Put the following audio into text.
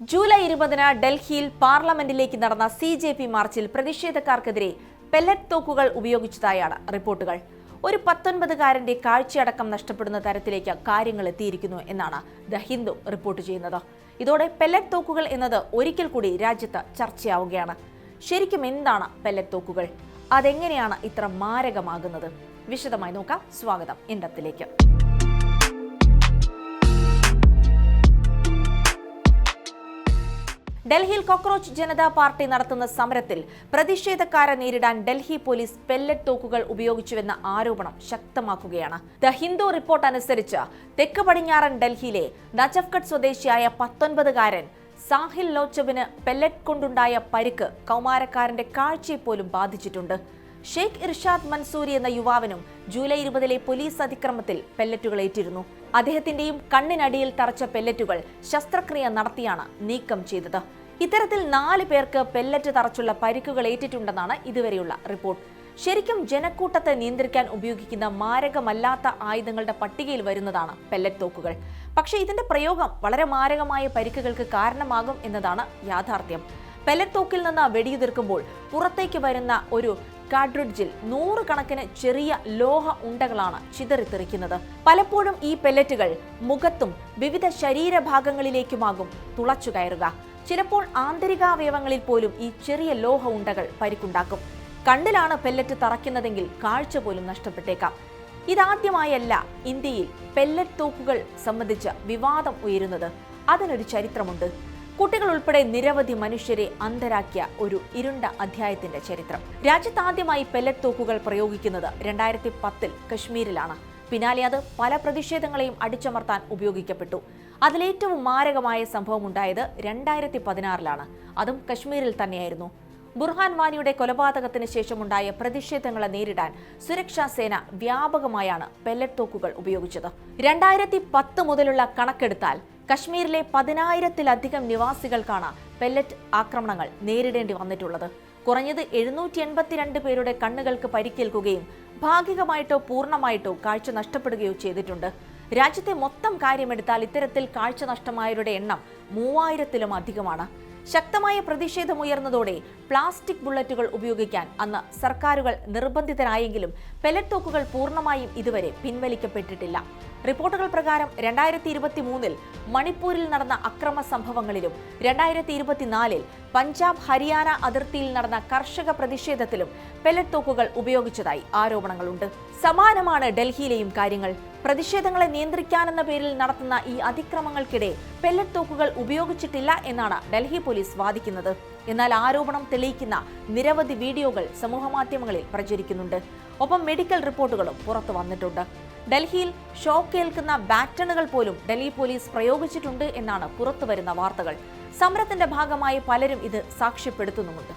July 20-ന് ഡൽഹിയിൽ പാർലമെന്റിലേക്ക് നടന്ന CJP മാർച്ചിൽ പ്രതിഷേധക്കാർക്കെതിരെ പെല്ലറ്റ് തോക്കുകൾ ഉപയോഗിച്ചതായാണ് റിപ്പോർട്ടുകൾ. ഒരു 19-കാരന്റെ കാഴ്ചയടക്കം നഷ്ടപ്പെടുന്ന തരത്തിലേക്ക് കാര്യങ്ങൾ എത്തിയിരിക്കുന്നു എന്നാണ് ദ ഹിന്ദു റിപ്പോർട്ട് ചെയ്യുന്നത്. ഇതോടെ പെല്ലറ്റ് തോക്കുകൾ എന്നത് ഒരിക്കൽ കൂടി രാജ്യത്ത് ചർച്ചയാവുകയാണ്. ശരിക്കും എന്താണ് പെല്ലറ്റ് തോക്കുകൾ? അതെങ്ങനെയാണ് ഇത്ര മാരകമാകുന്നത്? വിശദമായി നോക്കാം. സ്വാഗതം ഇൻഡത്തിലേക്ക്. ഡൽഹിയിൽ കോക്രോച്ച് ജനതാ പാർട്ടി നടത്തുന്ന സമരത്തിൽ പ്രതിഷേധക്കാരെ നേരിടാൻ ഡൽഹി പോലീസ് പെല്ലറ്റ് തോക്കുകൾ ഉപയോഗിച്ചുവെന്ന ആരോപണം ശക്തമാക്കുകയാണ്. ദ ഹിന്ദു റിപ്പോർട്ട് അനുസരിച്ച് തെക്ക് പടിഞ്ഞാറൻ ഡൽഹിയിലെ നജഫ്ഗഡ് സ്വദേശിയായ 19-കാരൻ സാഹിൽ ലോച്ചവിന് പെല്ലറ്റ് കൊണ്ടുണ്ടായ പരിക്ക് കൗമാരക്കാരന്റെ കാഴ്ചയെ പോലും ബാധിച്ചിട്ടുണ്ട്. ഷെയ്ഖ് ഇർഷാദ് മൻസൂരി എന്ന യുവാവിനും ജൂലൈ 20-ലെ പോലീസ് അതിക്രമത്തിൽ പെല്ലറ്റുകൾ ഏറ്റിരുന്നു. അദ്ദേഹത്തിന്റെയും കണ്ണിനടിയിൽ തറച്ച പെല്ലറ്റുകൾ ശസ്ത്രക്രിയ നടത്തിയാണ് നീക്കം ചെയ്തത്. ഇത്തരത്തിൽ 4 പേർക്ക് പെല്ലറ്റ് തറച്ചുള്ള പരിക്കുകൾ ഏറ്റിട്ടുണ്ടെന്നാണ് ഇതുവരെയുള്ള റിപ്പോർട്ട്. ശരിക്കും ജനക്കൂട്ടത്തെ നിയന്ത്രിക്കാൻ ഉപയോഗിക്കുന്ന മാരകമല്ലാത്ത ആയുധങ്ങളുടെ പട്ടികയിൽ വരുന്നതാണ് പെല്ലറ്റ് തോക്കുകൾ. പക്ഷേ ഇതിന്റെ പ്രയോഗം വളരെ മാരകമായ പരിക്കുകൾക്ക് കാരണമാകും എന്നതാണ് യാഥാർത്ഥ്യം. പെല്ലറ്റ് തോക്കിൽ നിന്ന് വെടിയുതിർക്കുമ്പോൾ പുറത്തേക്ക് വരുന്ന ഒരു കാർട്രിഡ്ജിൽ 100 കണക്കിന് ചെറിയ ലോഹ ഉണ്ടകളാണ് ചിതറിത്തെറിക്കുന്നത്. പലപ്പോഴും ഈ പെല്ലറ്റുകൾ മുഖത്തും വിവിധ ശരീരഭാഗങ്ങളിലേക്കുമാകും തുളച്ചു കയറുക. ചിലപ്പോൾ ആന്തരികാവയവങ്ങളിൽ പോലും ഈ ചെറിയ ലോഹ ഉണ്ടകൾ പരിക്കുണ്ടാക്കും. കണ്ണിലാണ് പെല്ലറ്റ് തറയ്ക്കുന്നതെങ്കിൽ കാഴ്ച പോലും നഷ്ടപ്പെട്ടേക്കാം. ഇതാദ്യമായല്ല ഇന്ത്യയിൽ പെല്ലറ്റ് തോക്കുകൾ സംബന്ധിച്ച് വിവാദം ഉയരുന്നത്. അതിനൊരു ചരിത്രമുണ്ട്. കുട്ടികൾ ഉൾപ്പെടെ നിരവധി മനുഷ്യരെ അന്ധരാക്കിയ ഒരു ഇരുണ്ട അധ്യായത്തിന്റെ ചരിത്രം. രാജ്യത്ത് ആദ്യമായി പെല്ലറ്റ് തോക്കുകൾ പ്രയോഗിക്കുന്നത് 2010-ൽ കശ്മീരിലാണ്. പിന്നാലെ അത് പല പ്രതിഷേധങ്ങളെയും അടിച്ചമർത്താൻ ഉപയോഗിക്കപ്പെട്ടു. അതിലേറ്റവും മാരകമായ സംഭവം ഉണ്ടായത് 2016-ലാണ്. അതും കശ്മീരിൽ തന്നെയായിരുന്നു. ബുർഹാൻ വാനിയുടെ കൊലപാതകത്തിന് ശേഷമുണ്ടായ പ്രതിഷേധങ്ങളെ നേരിടാൻ സുരക്ഷാ സേന വ്യാപകമായാണ് പെല്ലറ്റ് തോക്കുകൾ ഉപയോഗിച്ചത്. 2010 മുതലുള്ള കണക്കെടുത്താൽ കശ്മീരിലെ 10,000-ത്തിലധികം നിവാസികൾക്കാണ് പെല്ലറ്റ് ആക്രമണങ്ങൾ നേരിടേണ്ടി വന്നിട്ടുള്ളത്. കുറഞ്ഞത് 782 പേരുടെ കണ്ണുകൾക്ക് പരിക്കേൽക്കുകയും ഭാഗികമായിട്ടോ പൂർണ്ണമായിട്ടോ കാഴ്ച നഷ്ടപ്പെടുകയോ ചെയ്തിട്ടുണ്ട്. രാജ്യത്തെ മൊത്തം കാര്യമെടുത്താൽ ഇത്തരത്തിൽ കാഴ്ച നഷ്ടമായവരുടെ എണ്ണം 3000-ത്തിലും അധികമാണ്. ശക്തമായ പ്രതിഷേധമുയർന്നതോടെ പ്ലാസ്റ്റിക് ബുള്ളറ്റുകൾ ഉപയോഗിക്കാൻ അന്ന് സർക്കാരുകൾ നിർബന്ധിതരായെങ്കിലും പെല്ലറ്റ് തോക്കുകൾ പൂർണ്ണമായും ഇതുവരെ പിൻവലിക്കപ്പെട്ടിട്ടില്ല. റിപ്പോർട്ടുകൾ പ്രകാരം 2023-ൽ മണിപ്പൂരിൽ നടന്ന അക്രമ സംഭവങ്ങളിലും 2024-ൽ പഞ്ചാബ് ഹരിയാന അതിർത്തിയിൽ നടന്ന കർഷക പ്രതിഷേധത്തിലും പെല്ലറ്റ് തോക്കുകൾ ഉപയോഗിച്ചതായി ആരോപണങ്ങളുണ്ട്. സമാനമാണ് ഡൽഹിയിലെയും കാര്യങ്ങൾ. പ്രതിഷേധങ്ങളെ നിയന്ത്രിക്കാനെന്ന പേരിൽ നടത്തുന്ന ഈ അതിക്രമങ്ങൾക്കിടെ പെല്ലറ്റ് തോക്കുകൾ ഉപയോഗിച്ചിട്ടില്ല എന്നാണ് ഡൽഹി പോലീസ് വാദിക്കുന്നത്. എന്നാൽ ആരോപണം തെളിയിക്കുന്ന നിരവധി വീഡിയോകൾ സമൂഹമാധ്യമങ്ങളിൽ പ്രചരിക്കുന്നുണ്ട്. ഒപ്പം മെഡിക്കൽ റിപ്പോർട്ടുകളും പുറത്തു വന്നിട്ടുണ്ട്. ഡൽഹിയിൽ ഷോക്കേൽക്കുന്ന ബാറ്റണുകൾ പോലും ഡൽഹി പോലീസ് പ്രയോഗിച്ചിട്ടുണ്ട് എന്നാണ് പുറത്തുവരുന്ന വാർത്തകൾ. സമരത്തിന്റെ ഭാഗമായി പലരും ഇത് സാക്ഷ്യപ്പെടുത്തുന്നുമുണ്ട്.